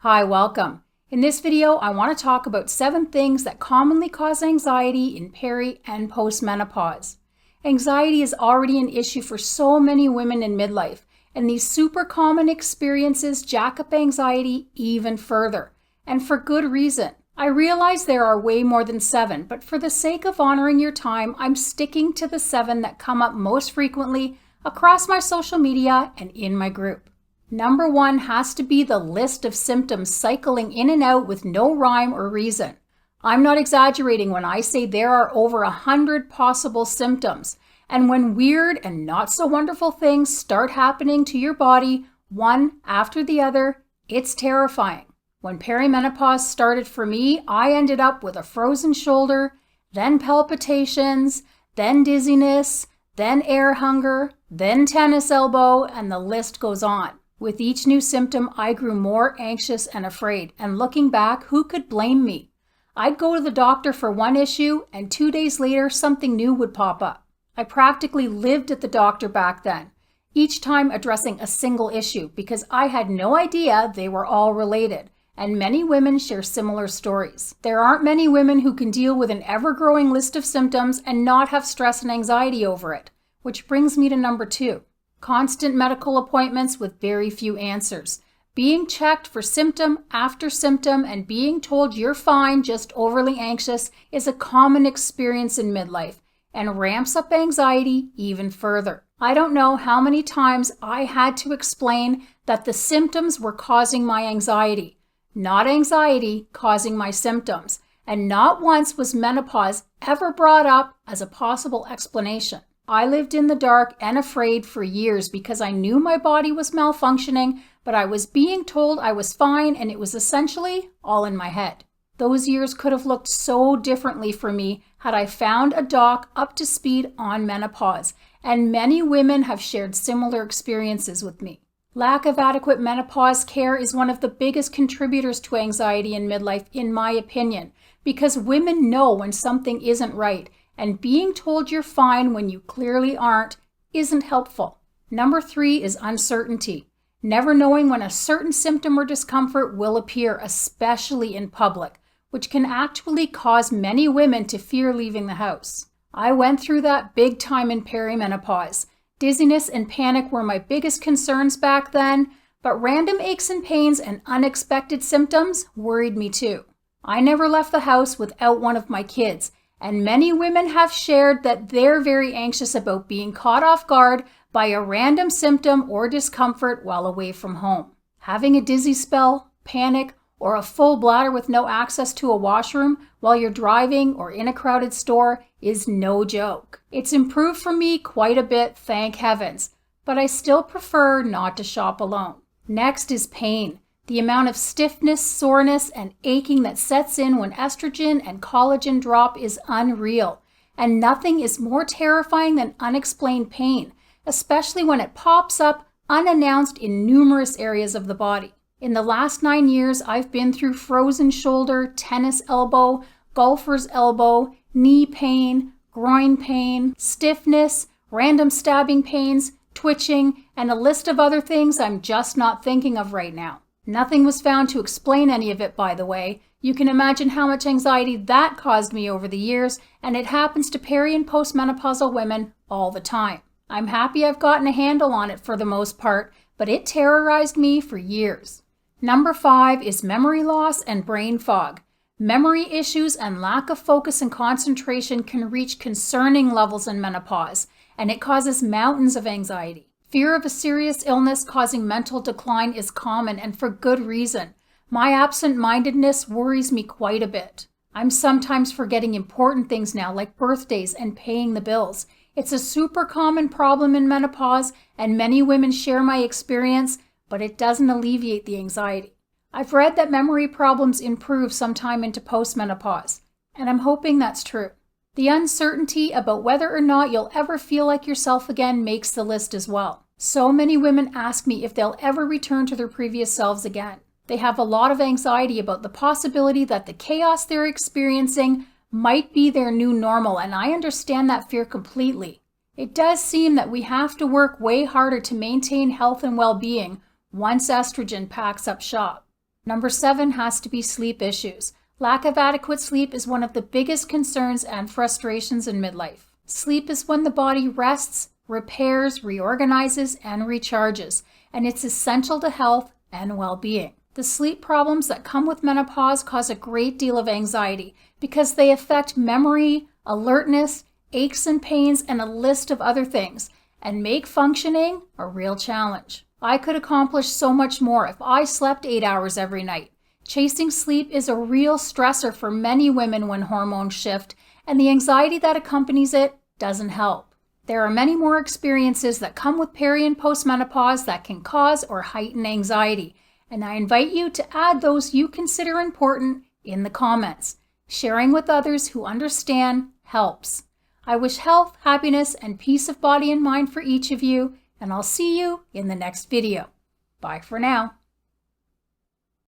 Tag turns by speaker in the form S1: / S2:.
S1: Hi, welcome. In this video, I want to talk about 7 things that commonly cause anxiety in peri- and postmenopause. Anxiety is already an issue for so many women in midlife, and these super common experiences jack up anxiety even further, and for good reason. I realize there are way more than 7, but for the sake of honoring your time, I'm sticking to the 7 that come up most frequently across my social media and in my group. Number 1 has to be the list of symptoms cycling in and out with no rhyme or reason. I'm not exaggerating when I say there are over 100 possible symptoms. And when weird and not so wonderful things start happening to your body, one after the other, it's terrifying. When perimenopause started for me, I ended up with a frozen shoulder, then palpitations, then dizziness, then air hunger, then tennis elbow, and the list goes on. With each new symptom, I grew more anxious and afraid, and looking back, who could blame me? I'd go to the doctor for one issue, and 2 days later, something new would pop up. I practically lived at the doctor back then, each time addressing a single issue, because I had no idea they were all related, and many women share similar stories. There aren't many women who can deal with an ever-growing list of symptoms and not have stress and anxiety over it, which brings me to number 2. Constant medical appointments with very few answers. Being checked for symptom after symptom and being told you're fine, just overly anxious, is a common experience in midlife and ramps up anxiety even further. I don't know how many times I had to explain that the symptoms were causing my anxiety, not anxiety causing my symptoms, and not once was menopause ever brought up as a possible explanation. I lived in the dark and afraid for years because I knew my body was malfunctioning, but I was being told I was fine and it was essentially all in my head. Those years could have looked so differently for me had I found a doc up to speed on menopause, and many women have shared similar experiences with me. Lack of adequate menopause care is one of the biggest contributors to anxiety in midlife, in my opinion, because women know when something isn't right, and being told you're fine when you clearly aren't isn't helpful. Number 3 is uncertainty. Never knowing when a certain symptom or discomfort will appear, especially in public, which can actually cause many women to fear leaving the house. I went through that big time in perimenopause. Dizziness and panic were my biggest concerns back then, but random aches and pains and unexpected symptoms worried me too. I never left the house without one of my kids, and many women have shared that they're very anxious about being caught off guard by a random symptom or discomfort while away from home. Having a dizzy spell, panic, or a full bladder with no access to a washroom while you're driving or in a crowded store is no joke. It's improved for me quite a bit, thank heavens, but I still prefer not to shop alone. Next is pain. The amount of stiffness, soreness, and aching that sets in when estrogen and collagen drop is unreal, and nothing is more terrifying than unexplained pain, especially when it pops up unannounced in numerous areas of the body. In the last 9 years, I've been through frozen shoulder, tennis elbow, golfer's elbow, knee pain, groin pain, stiffness, random stabbing pains, twitching, and a list of other things I'm just not thinking of right now. Nothing was found to explain any of it, by the way. You can imagine how much anxiety that caused me over the years, and it happens to peri- and postmenopausal women all the time. I'm happy I've gotten a handle on it for the most part, but it terrorized me for years. Number 5 is memory loss and brain fog. Memory issues and lack of focus and concentration can reach concerning levels in menopause, and it causes mountains of anxiety. Fear of a serious illness causing mental decline is common, and for good reason. My absent-mindedness worries me quite a bit. I'm sometimes forgetting important things now, like birthdays and paying the bills. It's a super common problem in menopause, and many women share my experience, but it doesn't alleviate the anxiety. I've read that memory problems improve sometime into postmenopause, and I'm hoping that's true. The uncertainty about whether or not you'll ever feel like yourself again makes the list as well. So many women ask me if they'll ever return to their previous selves again. They have a lot of anxiety about the possibility that the chaos they're experiencing might be their new normal, and I understand that fear completely. It does seem that we have to work way harder to maintain health and well-being once estrogen packs up shop. Number 7 has to be sleep issues. Lack of adequate sleep is one of the biggest concerns and frustrations in midlife. Sleep is when the body rests, repairs, reorganizes, and recharges, and it's essential to health and well-being. The sleep problems that come with menopause cause a great deal of anxiety because they affect memory, alertness, aches and pains, and a list of other things, and make functioning a real challenge. I could accomplish so much more if I slept 8 hours every night. Chasing sleep is a real stressor for many women when hormones shift, and the anxiety that accompanies it doesn't help. There are many more experiences that come with peri and postmenopause that can cause or heighten anxiety, and I invite you to add those you consider important in the comments. Sharing with others who understand helps. I wish health, happiness, and peace of body and mind for each of you, and I'll see you in the next video. Bye for now.